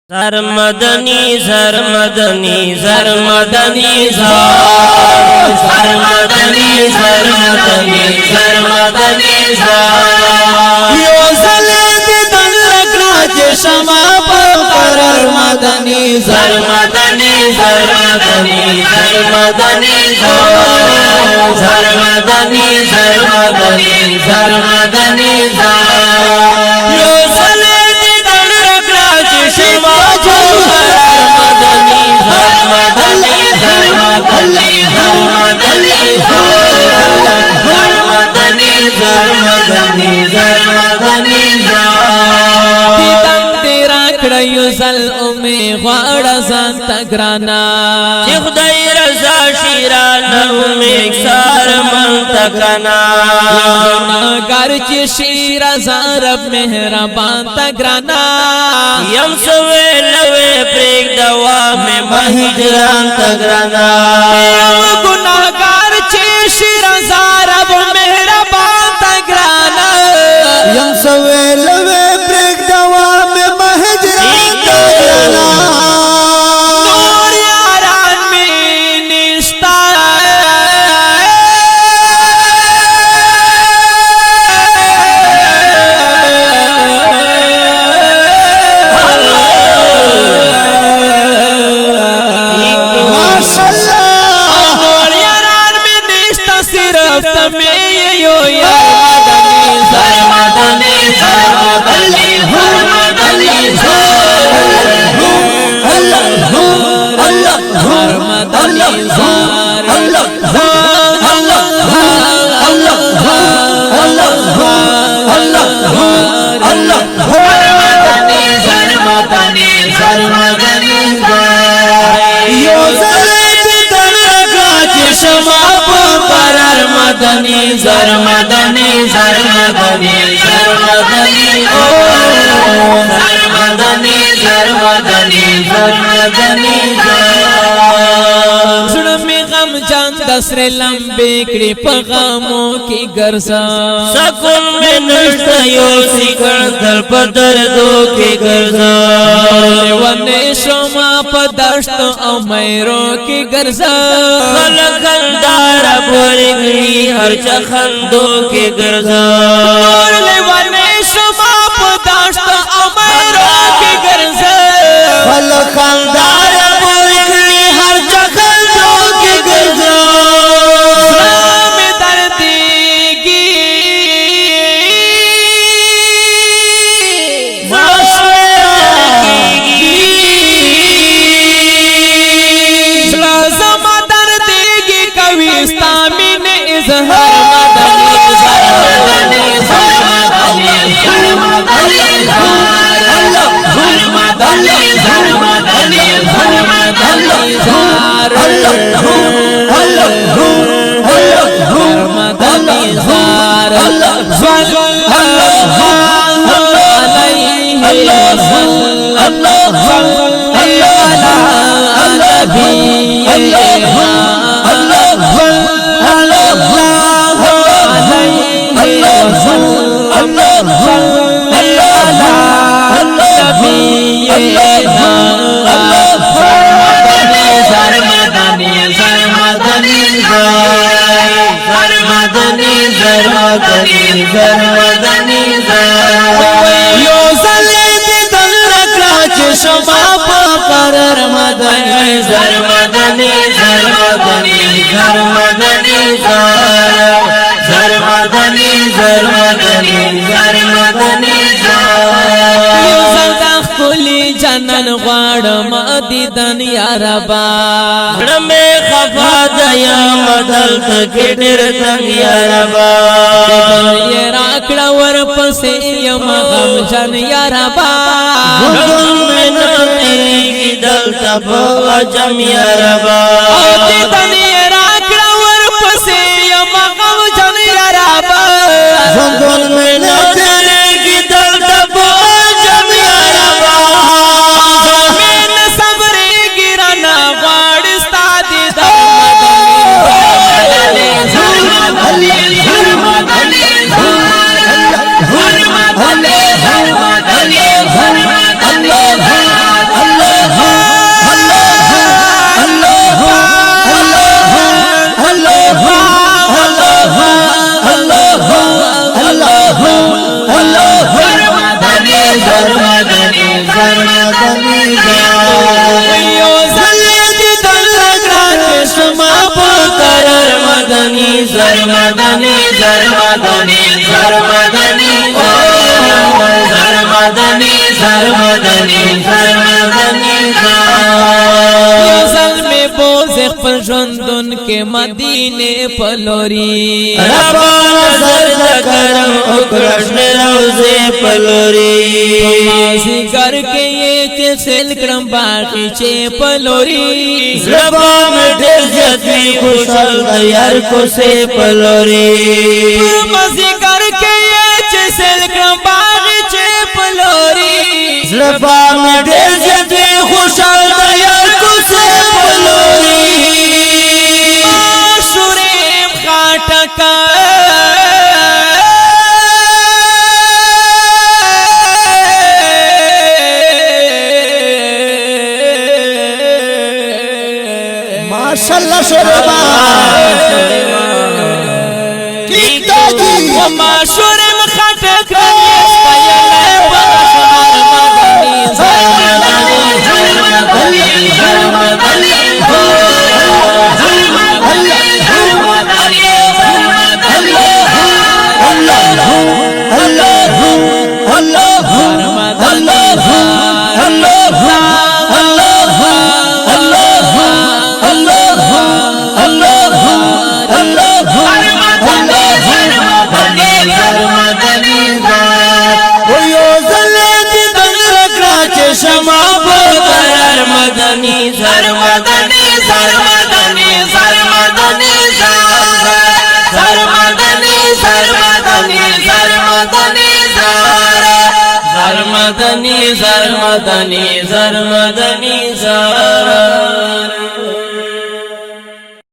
sir Madani sir Madani sir Madani sir Madani sir Madani sir मदनी यो सलेद दल राज शमा पर Madani sir Madani sir Madani sir Madani sir Madani sir Madani sir मदनी यो सलेद दल राज शमा ग्राना खुदाई रजा शीराना में सार मंतकना गर शीरा रब मेहरबान तगराना यम सवे लवे प्रेक दवा में महिजरान तगराना गुनाहगार शीरा रब मेहरबान तगराना यम सवे लवे प्रेक दवा में महिजरान तगराना मदनी sir Madani sir Madani sir मदनी ओ सर मदनी सर मदनी सर मदनी सुन में गम जान दसरे लंबे कड़ी पगामों की गरसा सकुन में नष्टयो सिकड़ दर पदर दो के गरसा वने शोमा पदर्श तो अमैरो की गरसा खलखलदार बोलगली हर चखंदो के गरसा वने शोमा पदर्श तो अमैरो की गरसा खलखलदार बोलगली हर चखंदो के गरसा यो सलेद दल राज शमा पर Madani sir Madani sir Madani sir Madani sir Madani sir Madani sir Madani खुली जनन वाड़ मदीदन यारबा में खफा दया मदल के डर तंग यारबा ये राकड़ा वर पसे यम गम जन यारबा में न तेरी की दल तब अजम यारबा मदीदन ये राकड़ा वर पसे यम गम जन यारबा में न तेरी की दल तब अजम यारबा में सबरे गिरना वाड़ स्तादी धर्म मदनी यो सल्लत दलग्रान शमा पुकार मदनी sir Madani sir Madani sir Madani sir Madani sir Madani sir मदनी पलजुन के मदीने पलोरी रब्बाना सर्द करम कृष्ण रोज़े पलोरी जिगर के ये चेल क्रम बाकी चे पलोरी रब्बा में ढेर जती खुशल यार को से पलोरी जिगर के ये चेल क्रम बाकी चे पलोरी रब्बा में ढेर जती खुशल यार को से पलोरी माशाअल्लाह शोरबा माशूरे में खटक मदनी sir Madani sir Madani sir Madani sir Madani sir Madani sir Madani sir Madani sir Madani sir Madani sir